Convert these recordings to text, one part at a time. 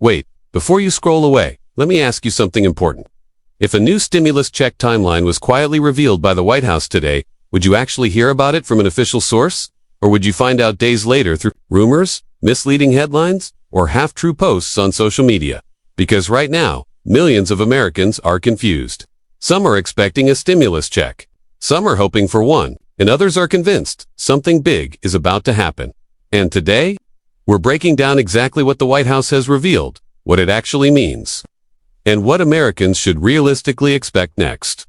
Wait, before you scroll away, let me ask you something important. If a new stimulus check timeline was quietly revealed by the White House today, would you actually hear about it from an official source? Or would you find out days later through rumors, misleading headlines, or half-true posts on social media? Because right now, millions of Americans are confused. Some are expecting a stimulus check. Some are hoping for one, and others are convinced something big is about to happen. And today, we're breaking down exactly what the White House has revealed, what it actually means, and what Americans should realistically expect next.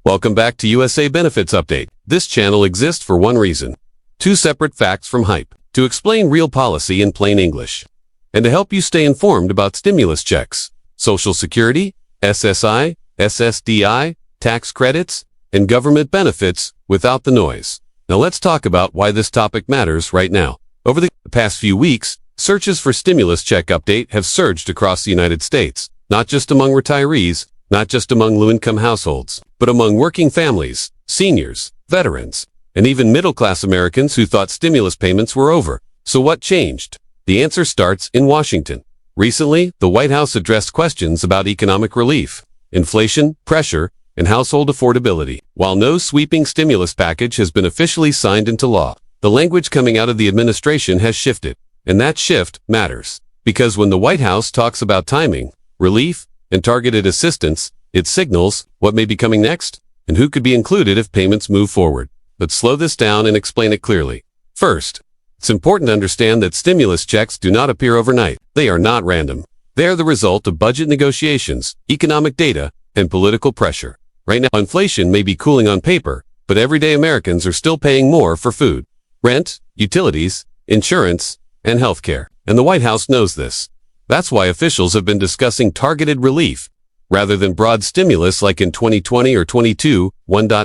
Welcome back to USA Benefits Update. This channel exists for one reason: two separate facts from hype, to explain real policy in plain English, and to help you stay informed about stimulus checks, Social Security, SSI, SSDI, tax credits, and government benefits without the noise. Now let's talk about why this topic matters right now. Over the past few weeks, searches for stimulus check update have surged across the United States, not just among retirees, not just among low-income households, but among working families, seniors, veterans, and even middle-class Americans who thought stimulus payments were over. So what changed? The answer starts in Washington. Recently, the White House addressed questions about economic relief, inflation, pressure, and household affordability. While no sweeping stimulus package has been officially signed into law, the language coming out of the administration has shifted. And that shift matters, because when the White House talks about timing, relief, and targeted assistance, it signals what may be coming next and who could be included if payments move forward. Let's slow this down and explain it clearly. First, it's important to understand that stimulus checks do not appear overnight. They are not random. They are the result of budget negotiations, economic data, and political pressure. Right now, inflation may be cooling on paper, but everyday Americans are still paying more for food, rent, utilities, insurance, and healthcare. And the White House knows this. That's why officials have been discussing targeted relief, rather than broad stimulus like in 2020 or 22.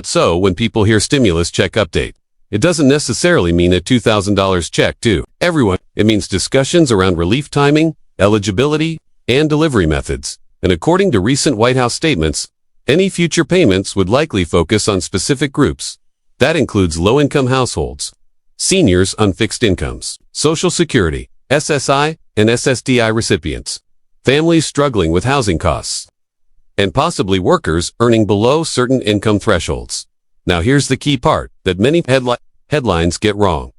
So when people hear stimulus check update, it doesn't necessarily mean a $2,000 check to everyone. It means discussions around relief timing, eligibility, and delivery methods. And according to recent White House statements, any future payments would likely focus on specific groups. That includes low-income households, seniors on fixed incomes, Social Security, SSI, and SSDI recipients, families struggling with housing costs, and possibly workers earning below certain income thresholds. Now here's the key part that many headlines get wrong.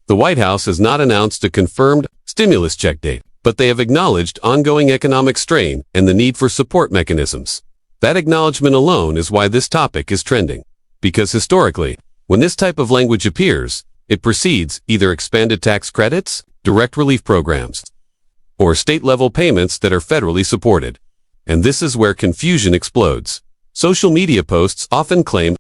The White House has not announced a confirmed stimulus check date, but they have acknowledged ongoing economic strain and the need for support mechanisms. That acknowledgement alone is why this topic is trending. Because historically, when this type of language appears, it precedes either expanded tax credits, direct relief programs, or state-level payments that are federally supported. And this is where confusion explodes. Social media posts often claim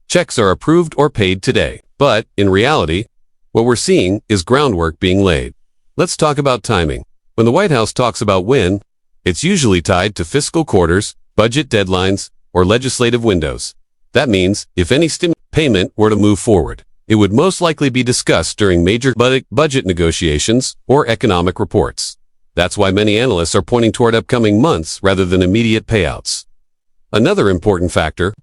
checks are approved or paid today. But, in reality, what we're seeing is groundwork being laid. Let's talk about timing. When the White House talks about when, it's usually tied to fiscal quarters, budget deadlines, or legislative windows. That means, if any payment were to move forward, it would most likely be discussed during major budget negotiations or economic reports. That's why many analysts are pointing toward upcoming months rather than immediate payouts. Another important factor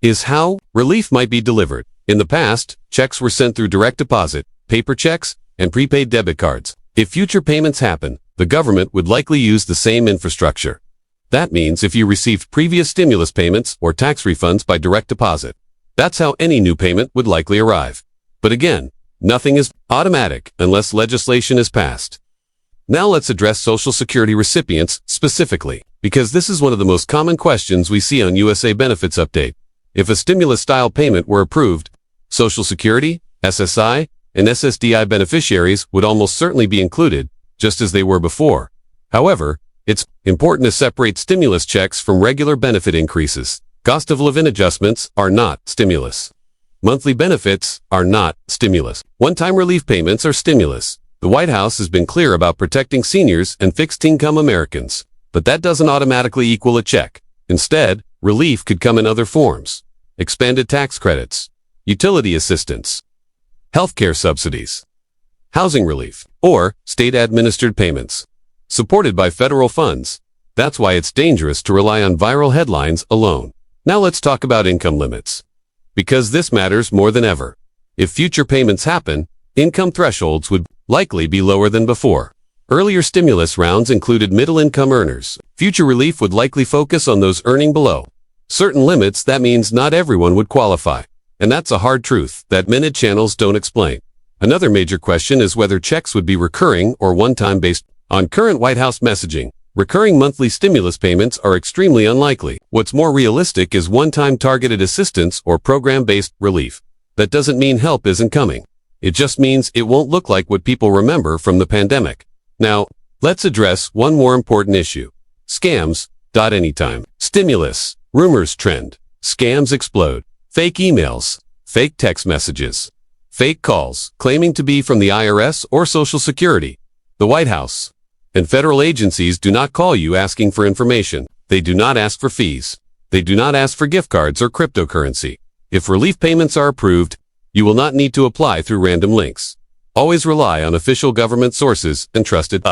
is how relief might be delivered. In the past, checks were sent through direct deposit, paper checks, and prepaid debit cards. If future payments happen, the government would likely use the same infrastructure. That means if you received previous stimulus payments or tax refunds by direct deposit, that's how any new payment would likely arrive. But again, nothing is automatic unless legislation is passed. Now let's address Social Security recipients specifically, because this is one of the most common questions we see on USA Benefits Update. If a stimulus-style payment were approved, Social Security, SSI, and SSDI beneficiaries would almost certainly be included, just as they were before. However, it's important to separate stimulus checks from regular benefit increases. Cost of living adjustments are not stimulus. Monthly benefits are not stimulus. One-time relief payments are stimulus. The White House has been clear about protecting seniors and fixed-income Americans, but that doesn't automatically equal a check. Instead, relief could come in other forms: expanded tax credits, utility assistance, healthcare subsidies, housing relief, or state-administered payments, supported by federal funds. That's why it's dangerous to rely on viral headlines alone. Now let's talk about income limits, because this matters more than ever. If future payments happen, income thresholds would likely be lower than before. Earlier stimulus rounds included middle-income earners. Future relief would likely focus on those earning below certain limits. That means not everyone would qualify. And that's a hard truth that minute channels don't explain. Another major question is whether checks would be recurring or one-time based. On current White House messaging, recurring monthly stimulus payments are extremely unlikely. What's more realistic is one-time targeted assistance or program-based relief. That doesn't mean help isn't coming. It just means it won't look like what people remember from the pandemic. Now, let's address one more important issue. Scams. Anytime stimulus rumors trend, scams explode. Fake emails, fake text messages, fake calls claiming to be from the IRS or Social Security. The White House and federal agencies do not call you asking for information. They do not ask for fees. They do not ask for gift cards or cryptocurrency. If relief payments are approved, you will not need to apply through random links. Always rely on official government sources and trusted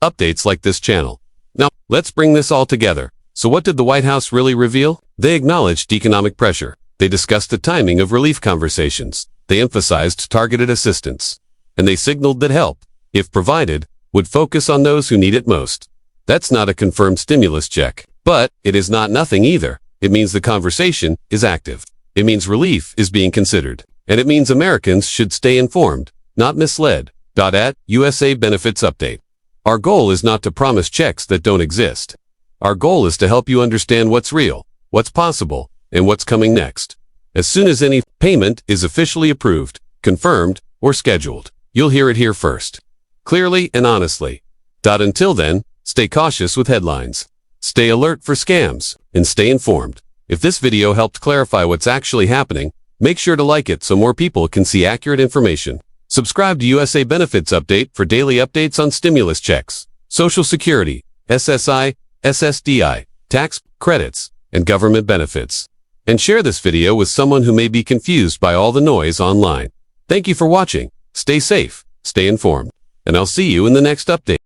updates like this channel. Now, let's bring this all together. So what did the White House really reveal? They acknowledged economic pressure. They discussed the timing of relief conversations. They emphasized targeted assistance. And they signaled that help, if provided, would focus on those who need it most. That's not a confirmed stimulus check. But it is not nothing either. It means the conversation is active. It means relief is being considered. And it means Americans should stay informed, not misled. At USA Benefits Update. Our goal is not to promise checks that don't exist. Our goal is to help you understand what's real, what's possible, and what's coming next. As soon as any payment is officially approved, confirmed, or scheduled, you'll hear it here first. Clearly and honestly. Until then, stay cautious with headlines. Stay alert for scams, and stay informed. If this video helped clarify what's actually happening, make sure to like it so more people can see accurate information. Subscribe to USA Benefits Update for daily updates on stimulus checks, Social Security, SSI, SSDI, tax credits, and government benefits. And share this video with someone who may be confused by all the noise online. Thank you for watching. Stay safe, stay informed, and I'll see you in the next update.